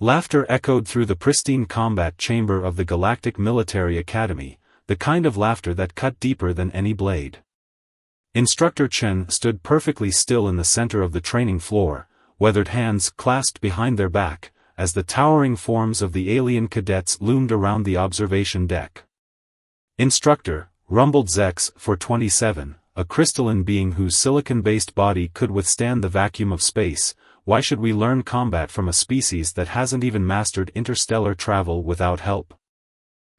Laughter echoed through the pristine combat chamber of the Galactic Military Academy, the kind of laughter that cut deeper than any blade. Instructor Chen stood perfectly still in the center of the training floor, weathered hands clasped behind their back, as the towering forms of the alien cadets loomed around the observation deck. "Instructor," rumbled Zex-427, a crystalline being whose silicon-based body could withstand the vacuum of space, "why should we learn combat from a species that hasn't even mastered interstellar travel without help?"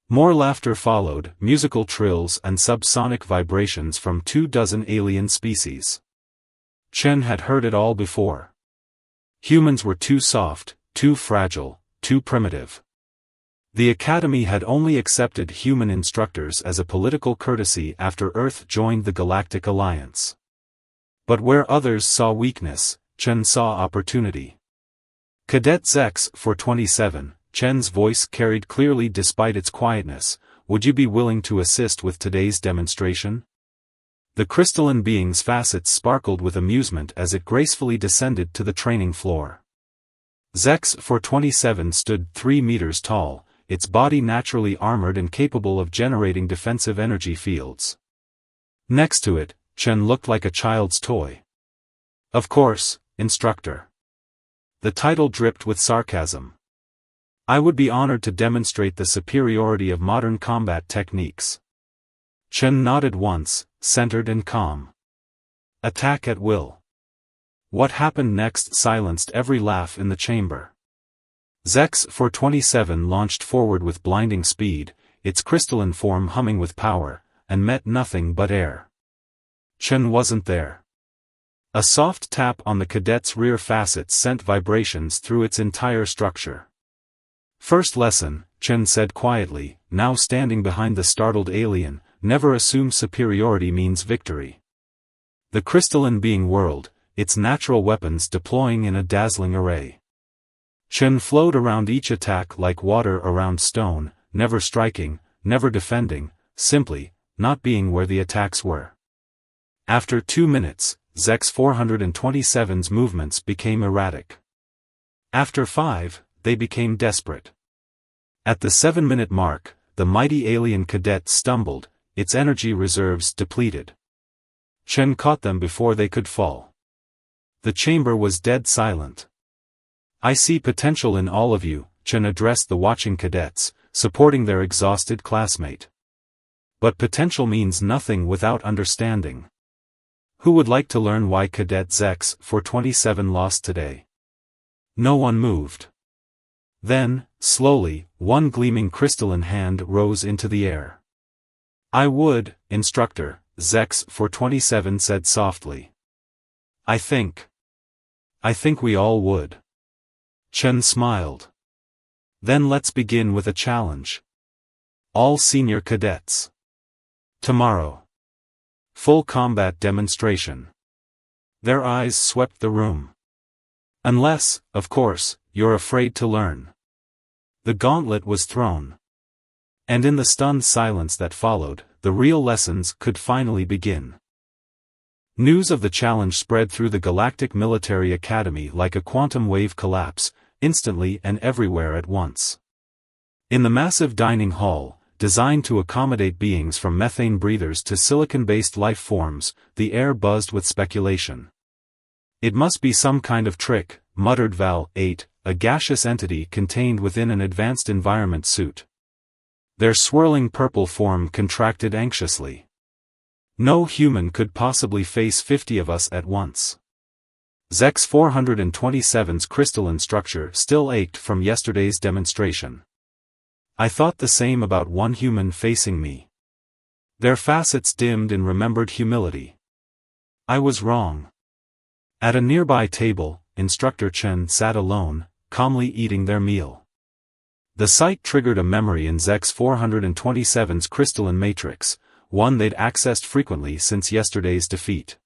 More laughter followed, musical trills and subsonic vibrations from 24 alien species. Chen had heard it all before. Humans were too soft, too fragile, too primitive. The Academy had only accepted human instructors as a political courtesy after Earth joined the Galactic Alliance. But where others saw weakness, Chen saw opportunity. "Cadet Zex-427, Chen's voice carried clearly despite its quietness, "would you be willing to assist with today's demonstration?" The crystalline being's facets sparkled with amusement as it gracefully descended to the training floor. Zex-427 stood 3 meters tall, its body naturally armored and capable of generating defensive energy fields. Next to it, Chen looked like a child's toy. "Of course, Instructor." The title dripped with sarcasm. "I would be honored to demonstrate the superiority of modern combat techniques." Chen nodded once, centered and calm. "Attack at will." What happened next silenced every laugh in the chamber. Zex-427 launched forward with blinding speed, its crystalline form humming with power, and met nothing but air. Chen wasn't there. A soft tap on the cadet's rear facets sent vibrations through its entire structure. "First lesson," Chen said quietly, now standing behind the startled alien, "never assume superiority means victory." The crystalline being whirled, its natural weapons deploying in a dazzling array. Chen flowed around each attack like water around stone, never striking, never defending, simply, not being where the attacks were. After 2 minutes, Zex-427's movements became erratic. After 5, they became desperate. At the 7-minute mark, the mighty alien cadet stumbled, its energy reserves depleted. Chen caught them before they could fall. The chamber was dead silent. "I see potential in all of you," Chen addressed the watching cadets, supporting their exhausted classmate. "But potential means nothing without understanding. Who would like to learn why Cadet Zex-427 lost today?" No one moved. Then, slowly, one gleaming crystalline hand rose into the air. "I would, Instructor," Zex-427 said softly. I think we all would." Chen smiled. "Then let's begin with a challenge. All senior cadets. Tomorrow. Full combat demonstration." Their eyes swept the room. "Unless, of course, you're afraid to learn." The gauntlet was thrown. And in the stunned silence that followed, the real lessons could finally begin. News of the challenge spread through the Galactic Military Academy like a quantum wave collapse, instantly and everywhere at once. In the massive dining hall, designed to accommodate beings from methane breathers to silicon-based life forms, the air buzzed with speculation. "It must be some kind of trick," muttered Val-8, a gaseous entity contained within an advanced environment suit. Their swirling purple form contracted anxiously. "No human could possibly face 50 of us at once." Zex-427's crystalline structure still ached from yesterday's demonstration. "I thought the same about one human facing me." Their facets dimmed in remembered humility. "I was wrong." At a nearby table, Instructor Chen sat alone, calmly eating their meal. The sight triggered a memory in Zex-427's crystalline matrix, one they'd accessed frequently since yesterday's defeat.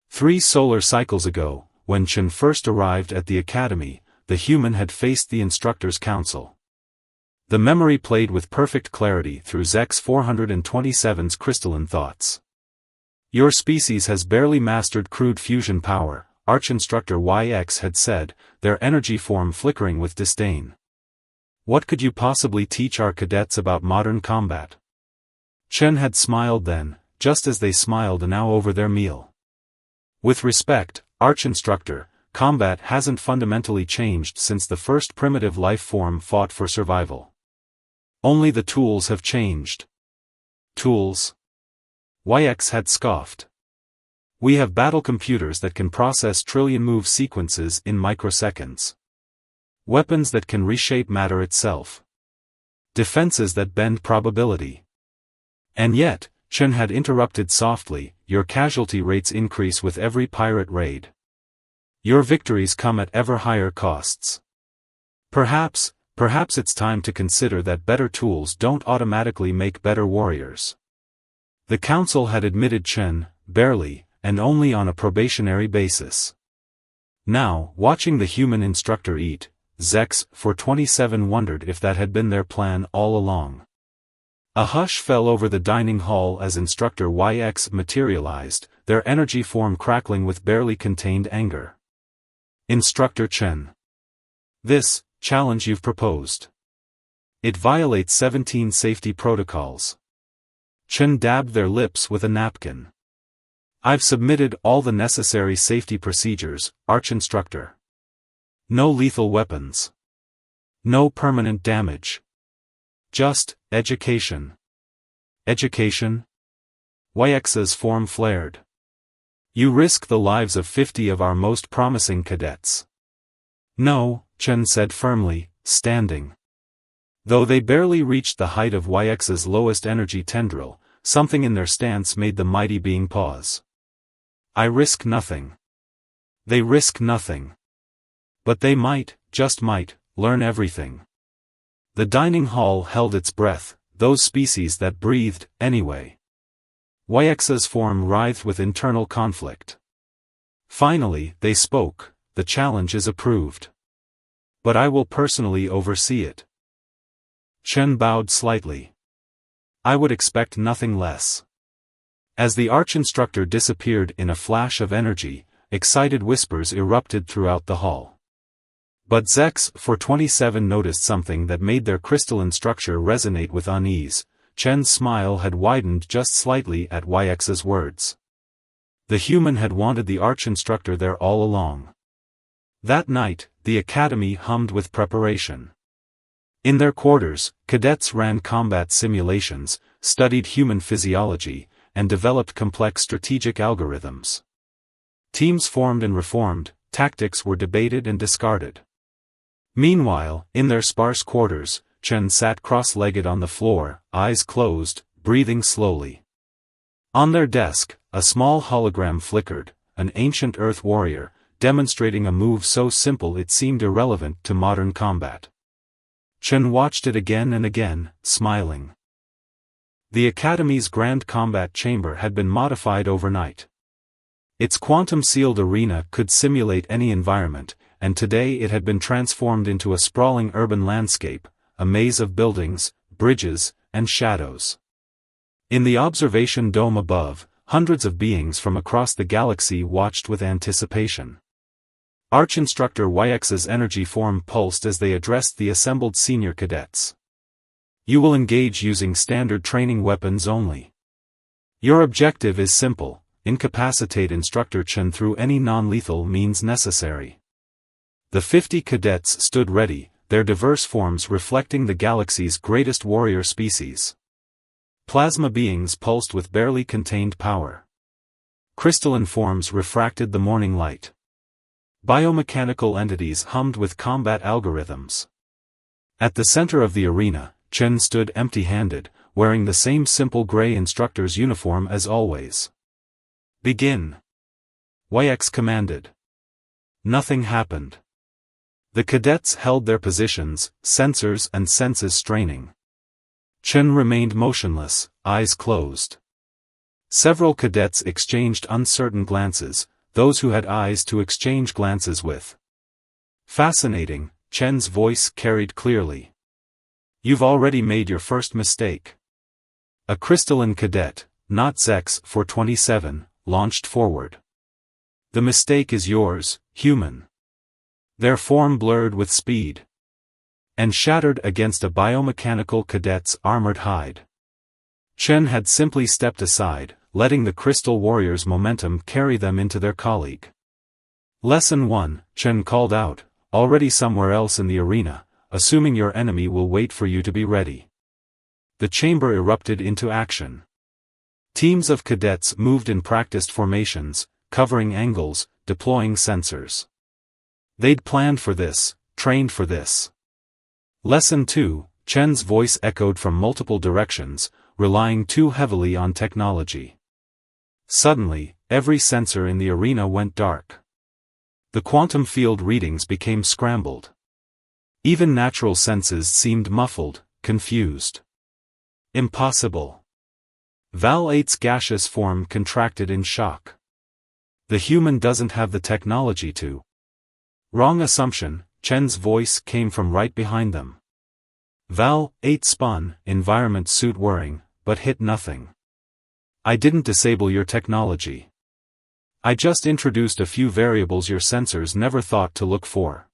3 solar cycles ago, when Chen first arrived at the academy, the human had faced the Instructors' Council. The memory played with perfect clarity through Zex-427's crystalline thoughts. "Your species has barely mastered crude fusion power, Arch-Instructor YX had said, their energy form flickering with disdain. What could you possibly teach our cadets about modern combat? Chen had smiled then, just as they smiled now over their meal. With respect, Arch-Instructor, combat hasn't fundamentally changed since the first primitive life form fought for survival. Only the tools have changed. Tools? YX had scoffed. We have battle computers that can process trillion move sequences in microseconds. Weapons that can reshape matter itself. Defenses that bend probability. And yet, Chen had interrupted softly, your casualty rates increase with every pirate raid. Your victories come at ever higher costs. Perhaps it's time to consider that better tools don't automatically make better warriors. The council had admitted Chen, barely, and only on a probationary basis. Now, watching the human instructor eat, Zex, for 27 wondered if that had been their plan all along. A hush fell over the dining hall as Instructor YX materialized, their energy form crackling with barely contained anger. Instructor Chen. This challenge you've proposed. It violates 17 safety protocols. Chen dabbed their lips with a napkin. I've submitted all the necessary safety procedures, Arch-Instructor. No lethal weapons. No permanent damage. Just, education. Education? YX's form flared. You risk the lives of 50 of our most promising cadets. No, Chen said firmly, standing. Though they barely reached the height of YX's lowest energy tendril, something in their stance made the mighty being pause. I risk nothing. They risk nothing. But they might, just might, learn everything. The dining hall held its breath, those species that breathed, anyway. YX's form writhed with internal conflict. Finally, they spoke, the challenge is approved. But I will personally oversee it. Chen bowed slightly. I would expect nothing less. As the Arch-Instructor disappeared in a flash of energy, excited whispers erupted throughout the hall. But Zex for 27 noticed something that made their crystalline structure resonate with unease. Chen's smile had widened just slightly at YX's words. The human had wanted the Arch-Instructor there all along. That night, the academy hummed with preparation. In their quarters, cadets ran combat simulations, studied human physiology, and developed complex strategic algorithms. Teams formed and reformed, tactics were debated and discarded. Meanwhile, in their sparse quarters, Chen sat cross-legged on the floor, eyes closed, breathing slowly. On their desk, a small hologram flickered, an ancient Earth warrior, demonstrating a move so simple it seemed irrelevant to modern combat. Chen watched it again and again, smiling. The Academy's Grand Combat Chamber had been modified overnight. Its quantum-sealed arena could simulate any environment, and today it had been transformed into a sprawling urban landscape, a maze of buildings, bridges, and shadows. In the observation dome above, hundreds of beings from across the galaxy watched with anticipation. Arch-Instructor YX's energy form pulsed as they addressed the assembled senior cadets. You will engage using standard training weapons only. Your objective is simple, incapacitate Instructor Chen through any non-lethal means necessary. The 50 cadets stood ready, their diverse forms reflecting the galaxy's greatest warrior species. Plasma beings pulsed with barely contained power. Crystalline forms refracted the morning light. Biomechanical entities hummed with combat algorithms. At the center of the arena, Chen stood empty-handed, wearing the same simple gray instructor's uniform as always. Begin. YX commanded. Nothing happened. The cadets held their positions, sensors and senses straining. Chen remained motionless, eyes closed. Several cadets exchanged uncertain glances, those who had eyes to exchange glances with. Fascinating, Chen's voice carried clearly. You've already made your first mistake. A crystalline cadet, not Zex for 27, launched forward. The mistake is yours, human. Their form blurred with speed and shattered against a biomechanical cadet's armored hide. Chen had simply stepped aside, letting the Crystal Warriors' momentum carry them into their colleague. Lesson 1, Chen called out, already somewhere else in the arena, assuming your enemy will wait for you to be ready. The chamber erupted into action. Teams of cadets moved in practiced formations, covering angles, deploying sensors. They'd planned for this, trained for this. Lesson 2, Chen's voice echoed from multiple directions, relying too heavily on technology. Suddenly, every sensor in the arena went dark. The quantum field readings became scrambled. Even natural senses seemed muffled, confused. Impossible. Val 8's gaseous form contracted in shock. The human doesn't have the technology to. Wrong assumption, Chen's voice came from right behind them. Val 8 spun, environment suit whirring, but hit nothing. I didn't disable your technology. I just introduced a few variables your sensors never thought to look for.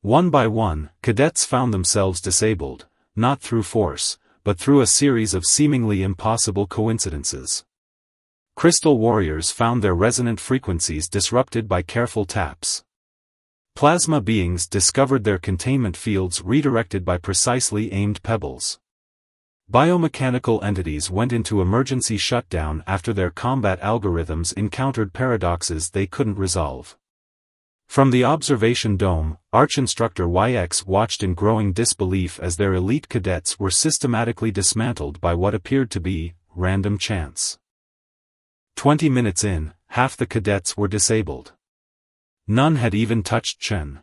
One by one, cadets found themselves disabled, not through force, but through a series of seemingly impossible coincidences. Crystal Warriors found their resonant frequencies disrupted by careful taps. Plasma beings discovered their containment fields redirected by precisely aimed pebbles. Biomechanical entities went into emergency shutdown after their combat algorithms encountered paradoxes they couldn't resolve. From the observation dome, Arch-Instructor YX watched in growing disbelief as their elite cadets were systematically dismantled by what appeared to be random chance. 20 minutes in, half the cadets were disabled. None had even touched Chen.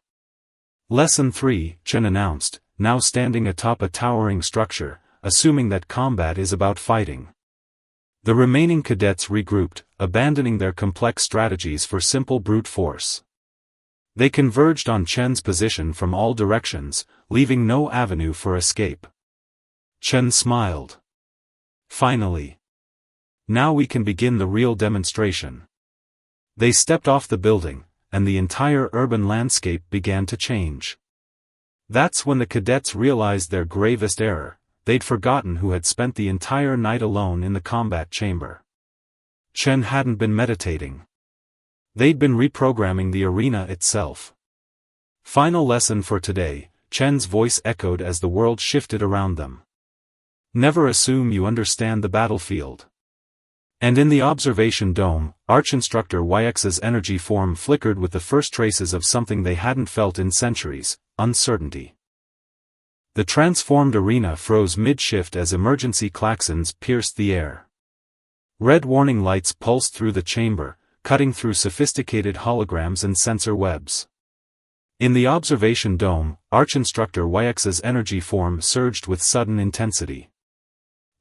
Lesson 3, Chen announced, now standing atop a towering structure, assuming that combat is about fighting. The remaining cadets regrouped, abandoning their complex strategies for simple brute force. They converged on Chen's position from all directions, leaving no avenue for escape. Chen smiled. Finally. Now we can begin the real demonstration. They stepped off the building, and the entire urban landscape began to change. That's when the cadets realized their gravest error. They'd forgotten who had spent the entire night alone in the combat chamber. Chen hadn't been meditating. They'd been reprogramming the arena itself. Final lesson for today, Chen's voice echoed as the world shifted around them. Never assume you understand the battlefield. And in the observation dome, Arch-Instructor YX's energy form flickered with the first traces of something they hadn't felt in centuries, uncertainty. The transformed arena froze mid-shift as emergency klaxons pierced the air. Red warning lights pulsed through the chamber, cutting through sophisticated holograms and sensor webs. In the observation dome, Arch-Instructor YX's energy form surged with sudden intensity.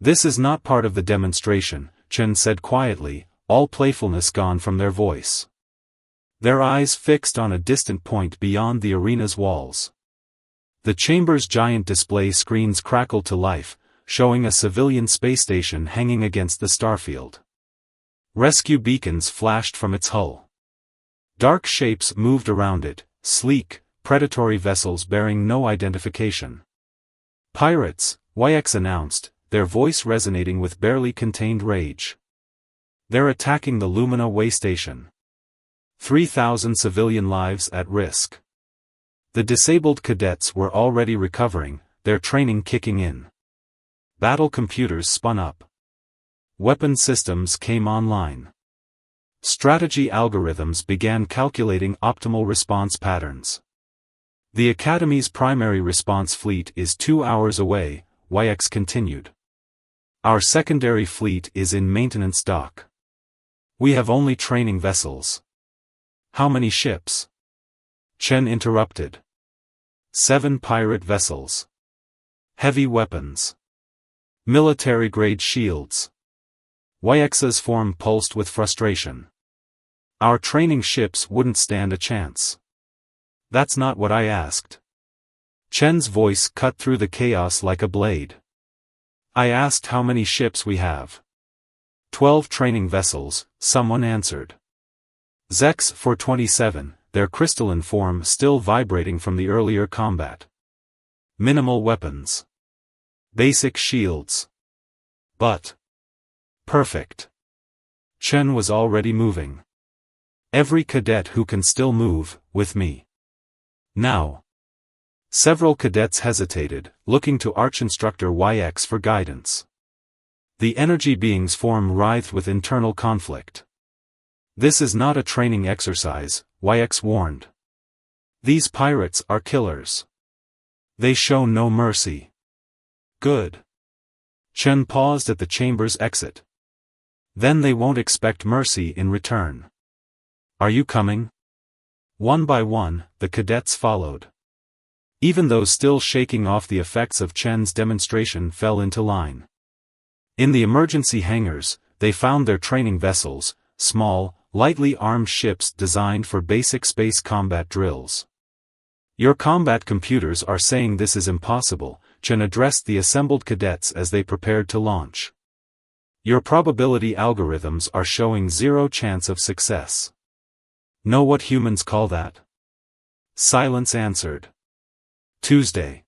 This is not part of the demonstration, Chen said quietly, all playfulness gone from their voice. Their eyes fixed on a distant point beyond the arena's walls. The chamber's giant display screens crackled to life, showing a civilian space station hanging against the starfield. Rescue beacons flashed from its hull. Dark shapes moved around it, sleek, predatory vessels bearing no identification. Pirates, YX announced, their voice resonating with barely contained rage. They're attacking the Lumina way station. 3,000 civilian lives at risk. The disabled cadets were already recovering, their training kicking in. Battle computers spun up. Weapon systems came online. Strategy algorithms began calculating optimal response patterns. The Academy's primary response fleet is 2 hours away, YX continued. Our secondary fleet is in maintenance dock. We have only training vessels. How many ships? Chen interrupted. 7 pirate vessels. Heavy weapons. Military-grade shields. YX's form pulsed with frustration. Our training ships wouldn't stand a chance. That's not what I asked. Chen's voice cut through the chaos like a blade. I asked how many ships we have. 12 training vessels, someone answered. Zex 427, their crystalline form still vibrating from the earlier combat. Minimal weapons. Basic shields. But perfect. Chen was already moving. Every cadet who can still move, with me. Now. Several cadets hesitated, looking to Arch-Instructor YX for guidance. The energy being's form writhed with internal conflict. This is not a training exercise, YX warned. These pirates are killers. They show no mercy. Good. Chen paused at the chamber's exit. Then they won't expect mercy in return. Are you coming? One by one, the cadets followed. Even those still shaking off the effects of Chen's demonstration fell into line. In the emergency hangars, they found their training vessels, small, lightly armed ships designed for basic space combat drills. Your combat computers are saying this is impossible, Chen addressed the assembled cadets as they prepared to launch. Your probability algorithms are showing zero chance of success. Know what humans call that? Silence answered. Tuesday.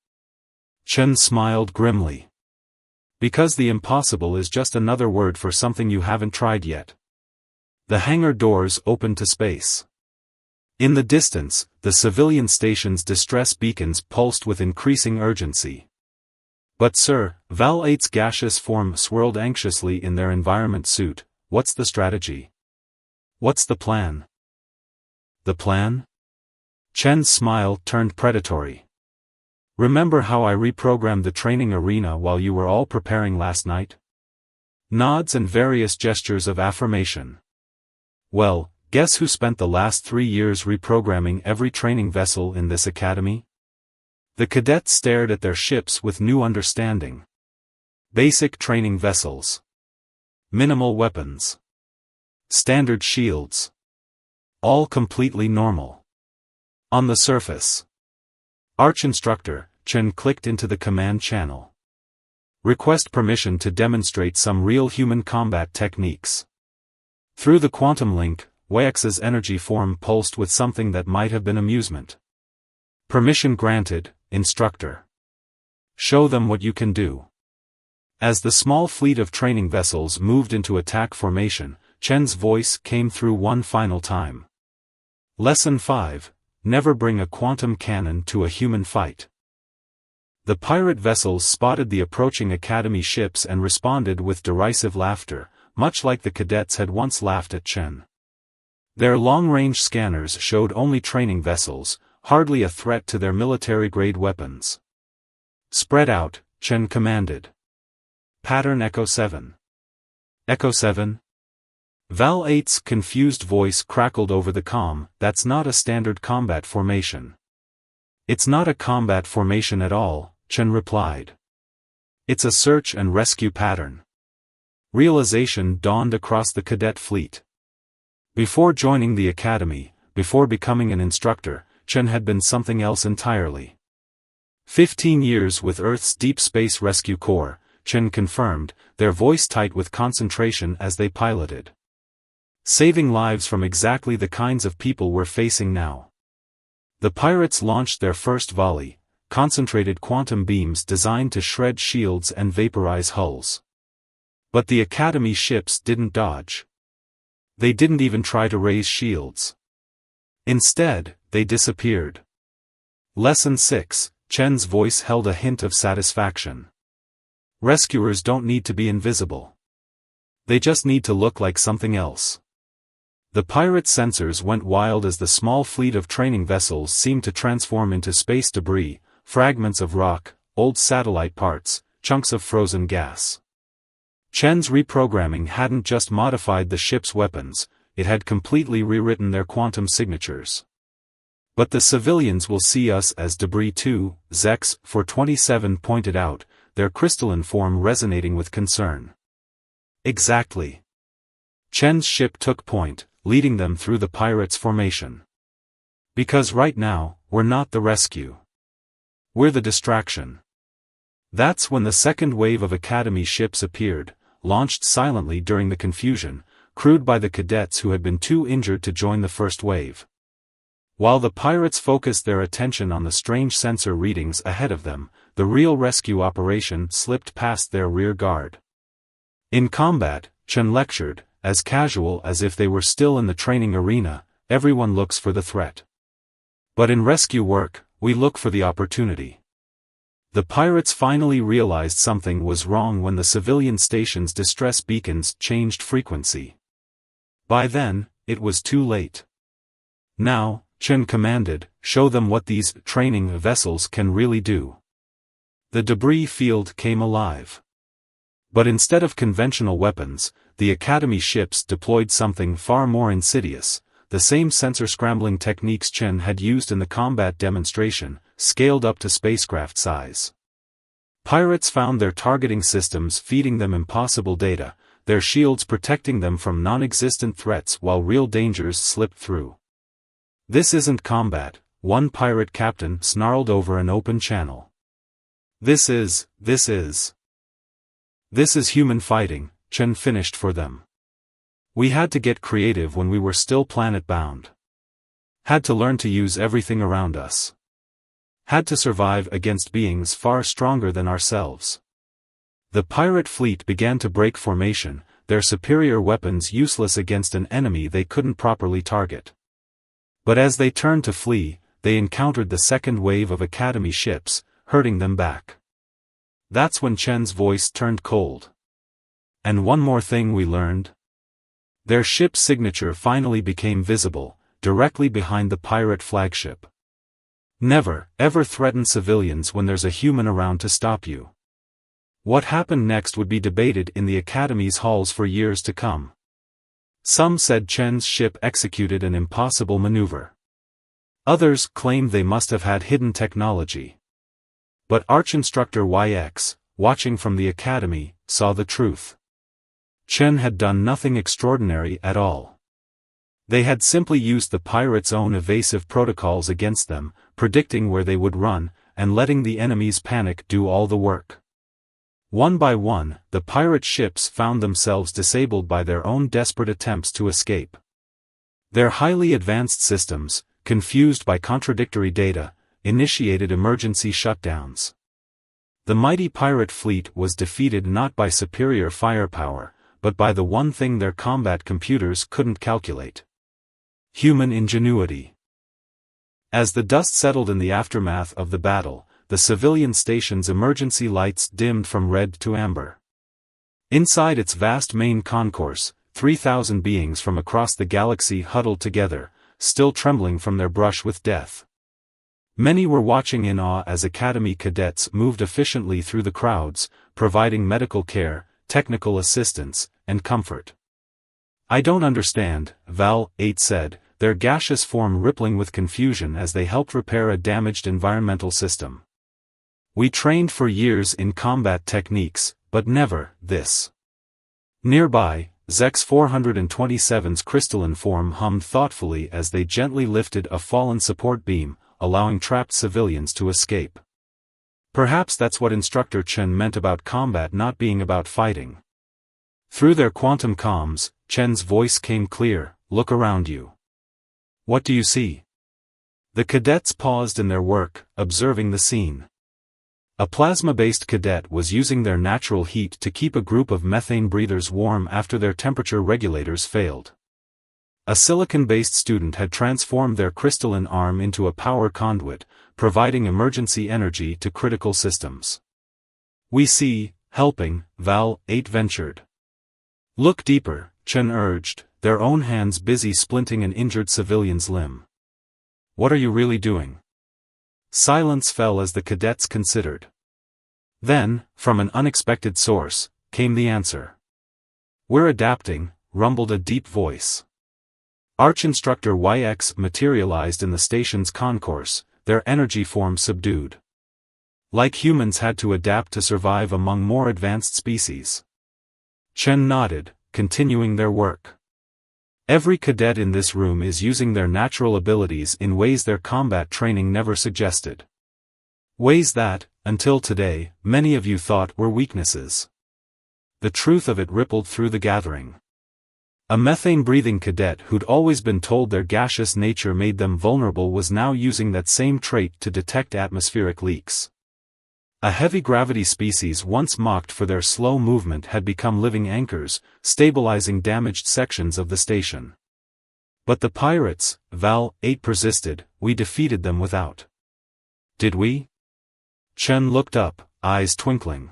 Chen smiled grimly. Because the impossible is just another word for something you haven't tried yet. The hangar doors opened to space. In the distance, the civilian station's distress beacons pulsed with increasing urgency. But sir, Val 8's gaseous form swirled anxiously in their environment suit. What's the strategy? What's the plan? The plan? Chen's smile turned predatory. Remember how I reprogrammed the training arena while you were all preparing last night? Nods and various gestures of affirmation. Well, guess who spent the last 3 years reprogramming every training vessel in this academy? The cadets stared at their ships with new understanding. Basic training vessels. Minimal weapons. Standard shields. All completely normal. On the surface. Arch-Instructor, Chen clicked into the command channel. Request permission to demonstrate some real human combat techniques. Through the quantum link, YX's energy form pulsed with something that might have been amusement. Permission granted, Instructor. Show them what you can do. As the small fleet of training vessels moved into attack formation, Chen's voice came through one final time. Lesson 5. Never bring a quantum cannon to a human fight. The pirate vessels spotted the approaching Academy ships and responded with derisive laughter, much like the cadets had once laughed at Chen. Their long-range scanners showed only training vessels, hardly a threat to their military-grade weapons. Spread out, Chen commanded. Pattern Echo 7. Echo 7? Val 8's confused voice crackled over the comm. That's not a standard combat formation. It's not a combat formation at all, Chen replied. It's a search and rescue pattern. Realization dawned across the cadet fleet. Before joining the academy, before becoming an instructor, Chen had been something else entirely. 15 years with Earth's Deep Space Rescue Corps, Chen confirmed, their voice tight with concentration as they piloted. Saving lives from exactly the kinds of people we're facing now. The pirates launched their first volley, concentrated quantum beams designed to shred shields and vaporize hulls. But the Academy ships didn't dodge. They didn't even try to raise shields. Instead, they disappeared. Lesson 6, Chen's voice held a hint of satisfaction. Rescuers don't need to be invisible. They just need to look like something else. The pirate sensors went wild as the small fleet of training vessels seemed to transform into space debris, fragments of rock, old satellite parts, chunks of frozen gas. Chen's reprogramming hadn't just modified the ship's weapons, it had completely rewritten their quantum signatures. But the civilians will see us as debris too, Zex 427 pointed out, their crystalline form resonating with concern. Exactly. Chen's ship took point, leading them through the pirates' formation. Because right now, we're not the rescue. We're the distraction. That's when the second wave of Academy ships appeared, launched silently during the confusion, crewed by the cadets who had been too injured to join the first wave. While the pirates focused their attention on the strange sensor readings ahead of them, the real rescue operation slipped past their rear guard. In combat, Chen lectured, as casual as if they were still in the training arena, everyone looks for the threat. But in rescue work, we look for the opportunity. The pirates finally realized something was wrong when the civilian station's distress beacons changed frequency. By then, it was too late. Now, Chen commanded, show them what these training vessels can really do. The debris field came alive. But instead of conventional weapons, the Academy ships deployed something far more insidious, the same sensor scrambling techniques Chen had used in the combat demonstration, scaled up to spacecraft size. Pirates found their targeting systems feeding them impossible data, their shields protecting them from non-existent threats while real dangers slipped through. "This isn't combat," one pirate captain snarled over an open channel. This is human fighting," Chen finished for them. "We had to get creative when we were still planet-bound. Had to learn to use everything around us. Had to survive against beings far stronger than ourselves." The pirate fleet began to break formation, their superior weapons useless against an enemy they couldn't properly target. But as they turned to flee, they encountered the second wave of Academy ships, herding them back. That's when Chen's voice turned cold. "And one more thing we learned." Their ship's signature finally became visible, directly behind the pirate flagship. Never, ever threaten civilians when there's a human around to stop you. What happened next would be debated in the Academy's halls for years to come. Some said Chen's ship executed an impossible maneuver. Others claimed they must have had hidden technology. But Arch-Instructor YX, watching from the Academy, saw the truth. Chen had done nothing extraordinary at all. They had simply used the pirates' own evasive protocols against them, predicting where they would run, and letting the enemy's panic do all the work. One by one, the pirate ships found themselves disabled by their own desperate attempts to escape. Their highly advanced systems, confused by contradictory data, initiated emergency shutdowns. The mighty pirate fleet was defeated not by superior firepower, but by the one thing their combat computers couldn't calculate: human ingenuity. As the dust settled in the aftermath of the battle, the civilian station's emergency lights dimmed from red to amber. Inside its vast main concourse, 3,000 beings from across the galaxy huddled together, still trembling from their brush with death. Many were watching in awe as Academy cadets moved efficiently through the crowds, providing medical care, technical assistance, and comfort. "I don't understand," Val 8 said, their gaseous form rippling with confusion as they helped repair a damaged environmental system. "We trained for years in combat techniques, but never this." Nearby, Zex 427's crystalline form hummed thoughtfully as they gently lifted a fallen support beam, allowing trapped civilians to escape. Perhaps that's what Instructor Chen meant about combat not being about fighting. Through their quantum comms, Chen's voice came clear: "Look around you. What do you see?" The cadets paused in their work, observing the scene. A plasma-based cadet was using their natural heat to keep a group of methane breathers warm after their temperature regulators failed. A silicon-based student had transformed their crystalline arm into a power conduit, providing emergency energy to critical systems. "We see, helping," Val 8 ventured. "Look deeper," Chen urged, their own hands busy splinting an injured civilian's limb. "What are you really doing?" Silence fell as the cadets considered. Then, from an unexpected source, came the answer. "We're adapting," rumbled a deep voice. Arch-Instructor YX materialized in the station's concourse, their energy form subdued. Like humans had to adapt to survive among more advanced species. Chen nodded, continuing their work. "Every cadet in this room is using their natural abilities in ways their combat training never suggested. Ways that, until today, many of you thought were weaknesses." The truth of it rippled through the gathering. A methane-breathing cadet who'd always been told their gaseous nature made them vulnerable was now using that same trait to detect atmospheric leaks. A heavy-gravity species once mocked for their slow movement had become living anchors, stabilizing damaged sections of the station. But the pirates, Val-8 persisted, we defeated them without. Did we? Chen looked up, eyes twinkling.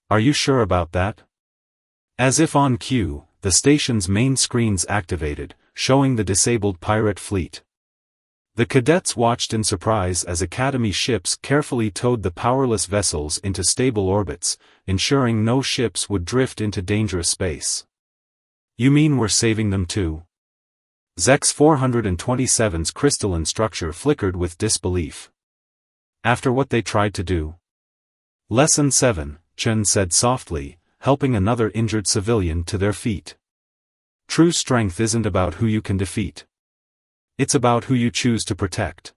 Are you sure about that? As if on cue, the station's main screens activated, showing the disabled pirate fleet. The cadets watched in surprise as Academy ships carefully towed the powerless vessels into stable orbits, ensuring no ships would drift into dangerous space. You mean we're saving them too? Zex 427's crystalline structure flickered with disbelief. After what they tried to do? Lesson 7, Chen said softly, helping another injured civilian to their feet. True strength isn't about who you can defeat. It's about who you choose to protect.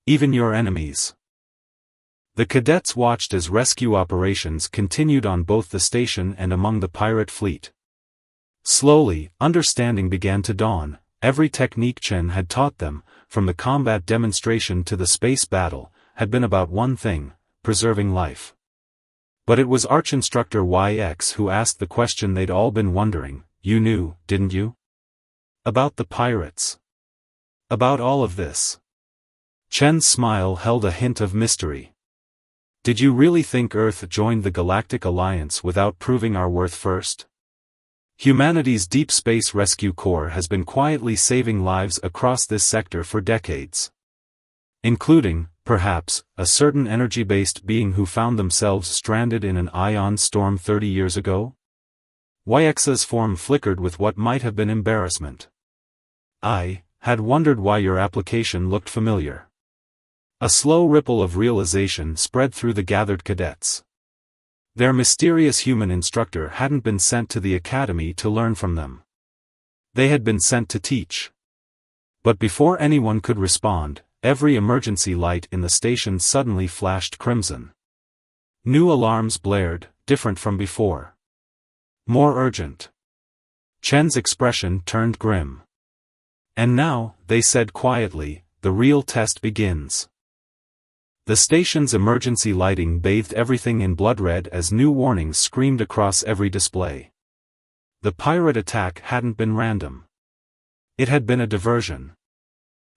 Even your enemies. The cadets watched as rescue operations continued on both the station and among the pirate fleet. Slowly, understanding began to dawn. Every technique Chen had taught them, from the combat demonstration to the space battle, had been about one thing: preserving life. But it was Arch-Instructor YX who asked the question they'd all been wondering. You knew, didn't you? About the pirates. About all of this. Chen's smile held a hint of mystery. Did you really think Earth joined the Galactic Alliance without proving our worth first? Humanity's Deep Space Rescue Corps has been quietly saving lives across this sector for decades. Including, perhaps, a certain energy-based being who found themselves stranded in an ion storm 30 years ago? YX's form flickered with what might have been embarrassment. I had wondered why your application looked familiar. A slow ripple of realization spread through the gathered cadets. Their mysterious human instructor hadn't been sent to the academy to learn from them. They had been sent to teach. But before anyone could respond, every emergency light in the station suddenly flashed crimson. New alarms blared, different from before. More urgent. Chen's expression turned grim. And now, they said quietly, the real test begins. The station's emergency lighting bathed everything in blood red as new warnings screamed across every display. The pirate attack hadn't been random. It had been a diversion.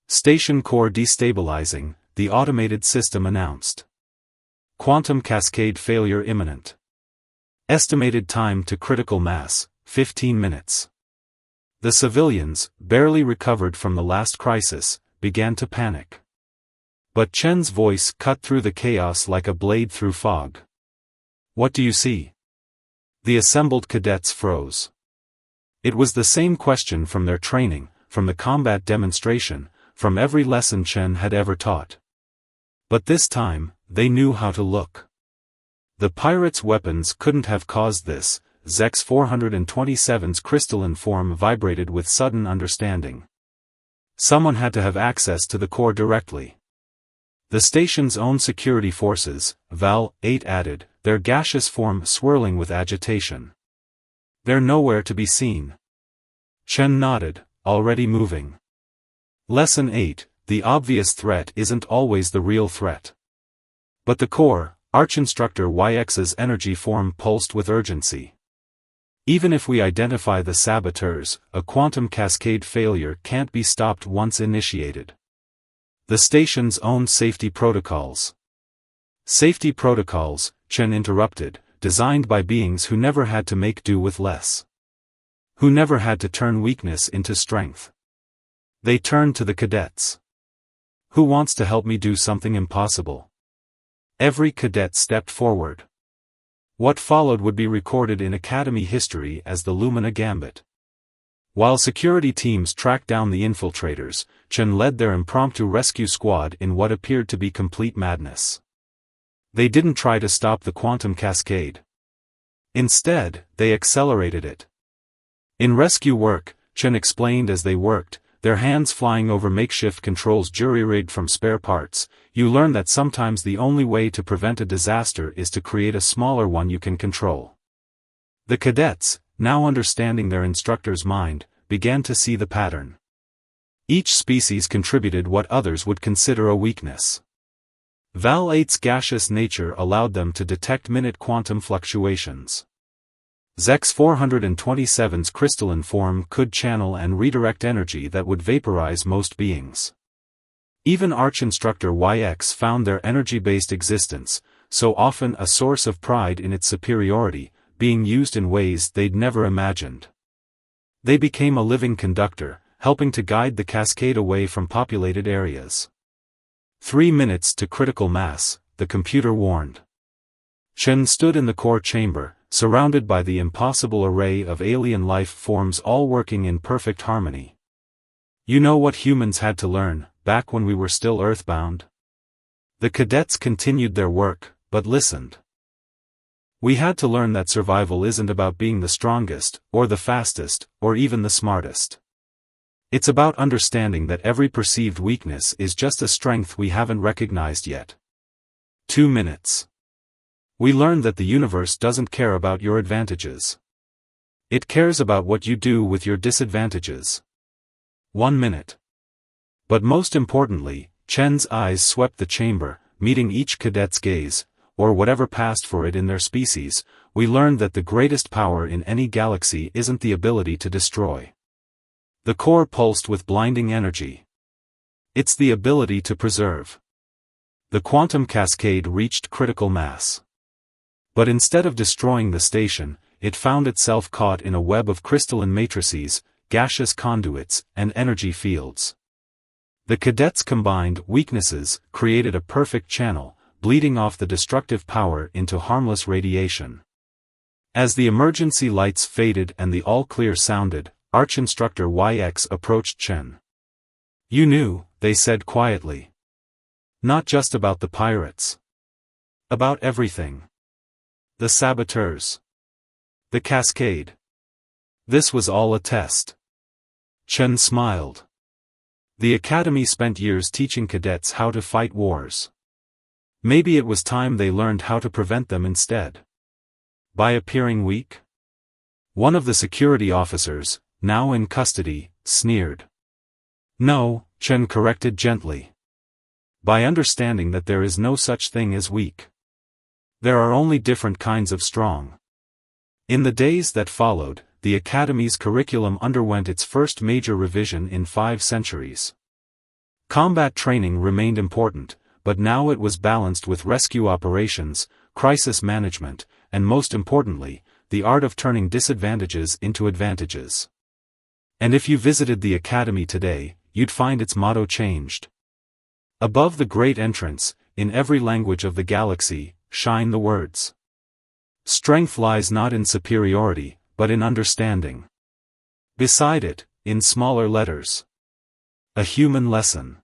Station core destabilizing, the automated system announced. Quantum cascade failure imminent. Estimated time to critical mass, 15 minutes. The civilians, barely recovered from the last crisis, began to panic. But Chen's voice cut through the chaos like a blade through fog. What do you see? The assembled cadets froze. It was the same question from their training, from the combat demonstration, from every lesson Chen had ever taught. But this time, they knew how to look. The pirates' weapons couldn't have caused this. Zex 427's crystalline form vibrated with sudden understanding. Someone had to have access to the core directly. The station's own security forces, Val-8 added, their gaseous form swirling with agitation. They're nowhere to be seen. Chen nodded, already moving. Lesson 8, the obvious threat isn't always the real threat. But the core, Arch-Instructor YX's energy form pulsed with urgency. Even if we identify the saboteurs, a quantum cascade failure can't be stopped once initiated. The station's own safety protocols. Safety protocols, Chen interrupted, designed by beings who never had to make do with less. Who never had to turn weakness into strength. They turned to the cadets. Who wants to help me do something impossible? Every cadet stepped forward. What followed would be recorded in Academy history as the Lumina Gambit. While security teams tracked down the infiltrators, Chen led their impromptu rescue squad in what appeared to be complete madness. They didn't try to stop the quantum cascade. Instead, they accelerated it. In rescue work, Chen explained as they worked, their hands flying over makeshift controls jury-rigged from spare parts, you learn that sometimes the only way to prevent a disaster is to create a smaller one you can control. The cadets, now understanding their instructor's mind, began to see the pattern. Each species contributed what others would consider a weakness. Val 8's gaseous nature allowed them to detect minute quantum fluctuations. Zex 427's crystalline form could channel and redirect energy that would vaporize most beings. Even Arch-Instructor YX found their energy-based existence, so often a source of pride in its superiority, being used in ways they'd never imagined. They became a living conductor, helping to guide the cascade away from populated areas. 3 minutes to critical mass, the computer warned. Chen stood in the core chamber, surrounded by the impossible array of alien life forms all working in perfect harmony. You know what humans had to learn, back when we were still earthbound? The cadets continued their work, but listened. We had to learn that survival isn't about being the strongest, or the fastest, or even the smartest. It's about understanding that every perceived weakness is just a strength we haven't recognized yet. 2 minutes. We learned that the universe doesn't care about your advantages. It cares about what you do with your disadvantages. 1 minute. But most importantly, Chen's eyes swept the chamber, meeting each cadet's gaze, or whatever passed for it in their species. We learned that the greatest power in any galaxy isn't the ability to destroy. The core pulsed with blinding energy. It's the ability to preserve. The quantum cascade reached critical mass. But instead of destroying the station, it found itself caught in a web of crystalline matrices, gaseous conduits, and energy fields. The cadets' combined weaknesses created a perfect channel, bleeding off the destructive power into harmless radiation. As the emergency lights faded and the all-clear sounded, Arch-Instructor YX approached Chen. You knew, they said quietly. Not just about the pirates. About everything. The saboteurs. The cascade. This was all a test. Chen smiled. The academy spent years teaching cadets how to fight wars. Maybe it was time they learned how to prevent them instead. By appearing weak? One of the security officers, now in custody, sneered. No, Chen corrected gently. By understanding that there is no such thing as weak. There are only different kinds of strong. In the days that followed, the Academy's curriculum underwent its first major revision in 5 centuries. Combat training remained important, but now it was balanced with rescue operations, crisis management, and most importantly, the art of turning disadvantages into advantages. And if you visited the Academy today, you'd find its motto changed. Above the great entrance, in every language of the galaxy, shine the words. Strength lies not in superiority, but in understanding. Beside it, in smaller letters. A human lesson.